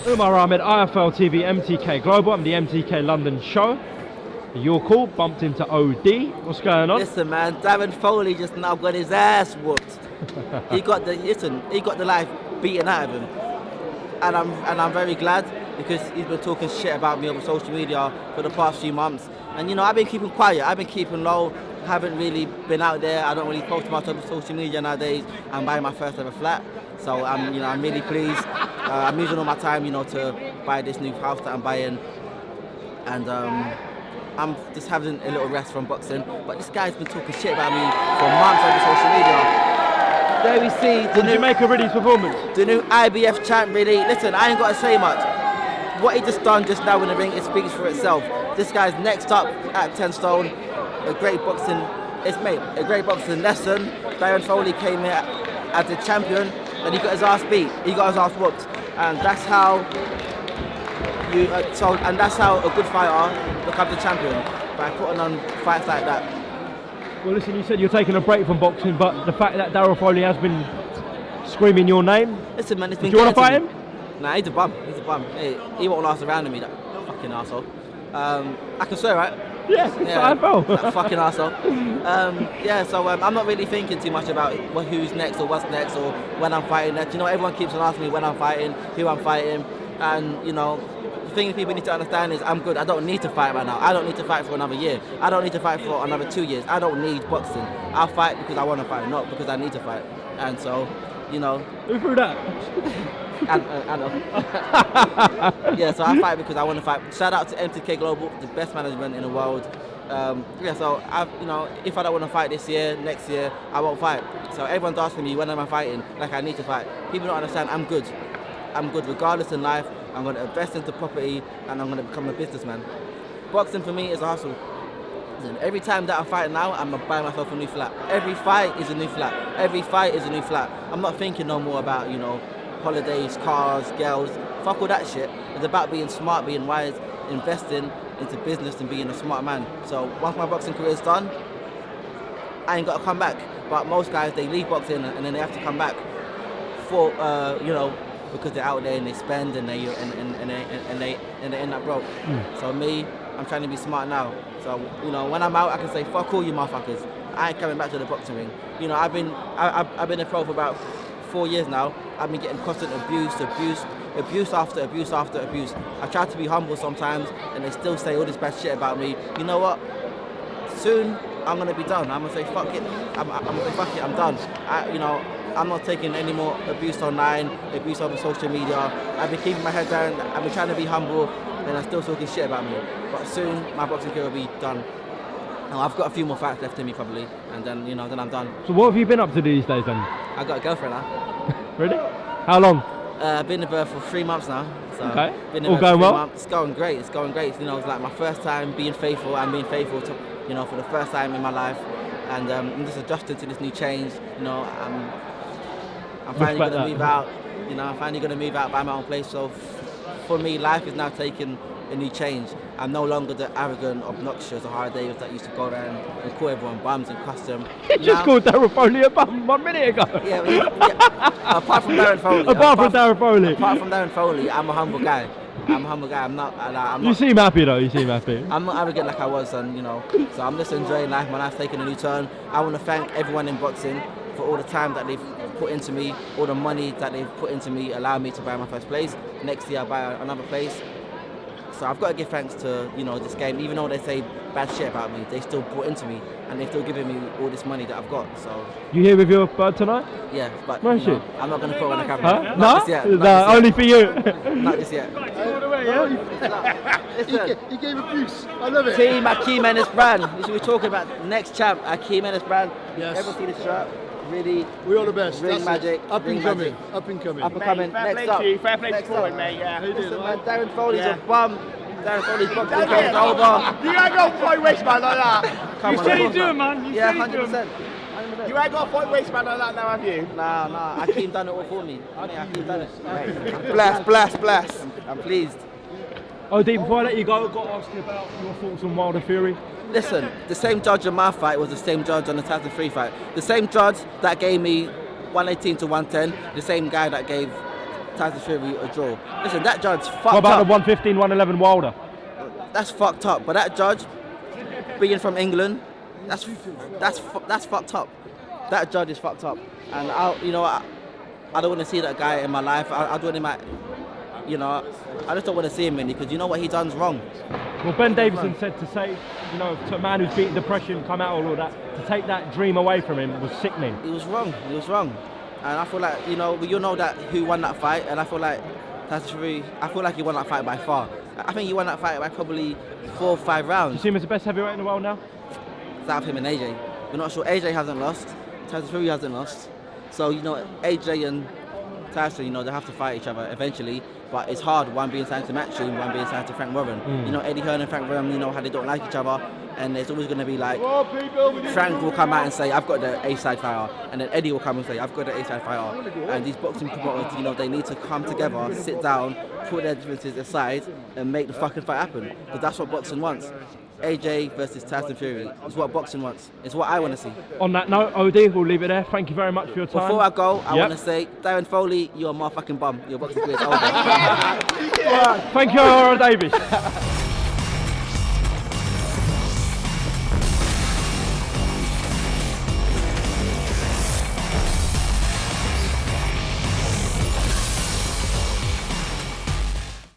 Umar Ahmed, IFL TV, MTK Global. I'm the MTK London show. Your call bumped into OD. What's going on? Listen, man, Darren Foley just now got his ass whooped. he got the life beaten out of him, and I'm very glad because he's been talking shit about me over social media for the past few months. And you know, I've been keeping quiet. I've been keeping low. Haven't really been out there. I don't really post much over social media nowadays. I'm buying my first ever flat, so I'm really pleased. I'm using all my time, to buy this new house that I'm buying, and I'm just having a little rest from boxing. But this guy's been talking shit about me for months over social media. There we see the Did you make a Riddy's performance? The new IBF champ, really. Listen, I ain't got to say much. What he just done just now in the ring, it speaks for itself. This guy's next up at 10 stone. A great boxing lesson. Darren Foley came here as a champion and he got his ass beat. He got his ass whooped. And that's how that's how a good fighter becomes a champion, by putting on fights like that. Well, listen, you said you're taking a break from boxing, but the fact that Darren Foley has been screaming your name. Listen, man, it's do been. You want to fight him? Nah, he's a bum. Hey, he won't last around me, that fucking arsehole. I can swear, right? Yeah, that fucking arsehole. So I'm not really thinking too much about who's next or what's next or when I'm fighting next. Everyone keeps on asking me when I'm fighting, who I'm fighting, and the thing people need to understand is I'm good. I don't need to fight right now. I don't need to fight for another year. I don't need to fight for another 2 years. I don't need boxing. I'll fight because I want to fight, not because I need to fight. And so, Who threw that? I know. Yeah, so I fight because I want to fight. Shout out to MTK Global, the best management in the world. So if I don't want to fight this year, next year, I won't fight. So everyone's asking me when am I fighting, like I need to fight. People don't understand. I'm good. I'm good regardless in life. I'm going to invest into property and I'm going to become a businessman. Boxing for me is a hustle. Every time that I fight now, I'm going to buy myself a new flat. Every fight is a new flat. Every fight is a new flat. I'm not thinking no more about, holidays, cars, girls. Fuck all that shit. It's about being smart, being wise, investing into business and being a smart man. So once my boxing career is done, I ain't got to come back. But most guys, they leave boxing and then they have to come back for, because they're out there and they spend and they end up broke. So me, I'm trying to be smart now. So when I'm out, I can say fuck all you motherfuckers. I ain't coming back to the boxing ring. I've been a pro for about 4 years now. I've been getting constant abuse after abuse. I try to be humble sometimes, and they still say all this bad shit about me. You know what? Soon I'm gonna be done. I'm gonna say fuck it. I'm gonna say fuck it. I'm done. I'm not taking any more abuse online, abuse over social media. I've been keeping my head down. I've been trying to be humble, and I'm still talking shit about me. But soon my boxing career will be done. And I've got a few more fights left in me probably, and then then I'm done. So what have you been up to these days then? I got a girlfriend now. Really? How long? Been with her for 3 months now. So okay. Been All going well? Months. It's going great. It's like my first time being faithful. I'm being faithful to, for the first time in my life, and I'm just adjusting to this new change. I'm finally going to move out. I'm finally going to move out, buy my own place. So for me, life is now taking a new change. I'm no longer the arrogant, obnoxious Ohara Davies that used to go around and call everyone bums and cuss them. You just called Darren Foley a bum 1 minute ago. Yeah. Apart from Darren Foley. Apart from Darren Foley, I'm a humble guy. I'm not. You seem happy though. You seem happy. I'm not arrogant like I was, and so I'm just enjoying life. My life's taking a new turn. I want to thank everyone in boxing for all the time that they've put into me, all the money that they've put into me, allowing me to buy my first place. Next year I'll buy another place. So I've got to give thanks to this game. Even though they say bad shit about me, they still brought into me and they're still giving me all this money that I've got. So you here with your bird tonight? Yeah, but Where is she? I'm not going to put her on the camera. Huh? Not just yet. No, only for you. Not just yet. Listen, he gave abuse. I love it. Team Akeem Ennis brand. We should be talking about next champ, Akeem Ennis brand. Yes. Everyone see this shirt? Really, we're all the best. Ring magic. Up and coming. Up and coming. Next up. Fair play to forward, mate. Yeah. Listen, man, Darren Foley's a bum. Darren Foley's boxing career is over. You ain't got a fight waistband like that. Come you on, said he'd do it, man. Yeah, 100%. You ain't got a fight waistband like that now, have you? Nah. Akeem done it all for me. Akeem done it. Bless. I'm pleased. Oh, Dean, before I let you go, I've got to ask you about your thoughts on Wilder Fury. Listen, the same judge on my fight was the same judge on the Tyson 3 fight. The same judge that gave me 118 to 110, the same guy that gave Tyson Fury a draw. Listen, that judge fucked What about up. the 115, 111 Wilder? That's fucked up. But that judge, being from England, that's fucked up. That judge is fucked up. And I don't want to see that guy in my life. I don't want him I just don't want to see him in because you know what he done's wrong. Well, Ben Davison said to say, to a man who's beaten depression, come out of all that, to take that dream away from him was sickening. He was wrong. And I feel like, you know that who won that fight, and I feel like Tyson Fury, I feel like he won that fight by far. I think he won that fight by probably 4 or 5 rounds. You see him as the best heavyweight in the world now? It's out of him and AJ. We're not sure. AJ hasn't lost. Tyson Fury hasn't lost. So, AJ and Tyson, they have to fight each other eventually. But it's hard, one being signed to Matchroom, one being signed to Frank Warren. Eddie Hearn and Frank Warren, how they don't like each other. And there's always going to be like, Frank will come out and say, I've got the A-side fighter. And then Eddie will come and say, I've got the A-side fighter. And these boxing promoters, they need to come together, sit down, put their differences aside, and make the fucking fight happen. Because that's what boxing wants. AJ versus Tyson Fury is what boxing wants. It's what I want to see. On that note, OD, we'll leave it there. Thank you very much for your time. Before I go, I want to say, Darren Foley, you're a motherfucking bum. Your boxing career is over. Thank you, Ohara Davies.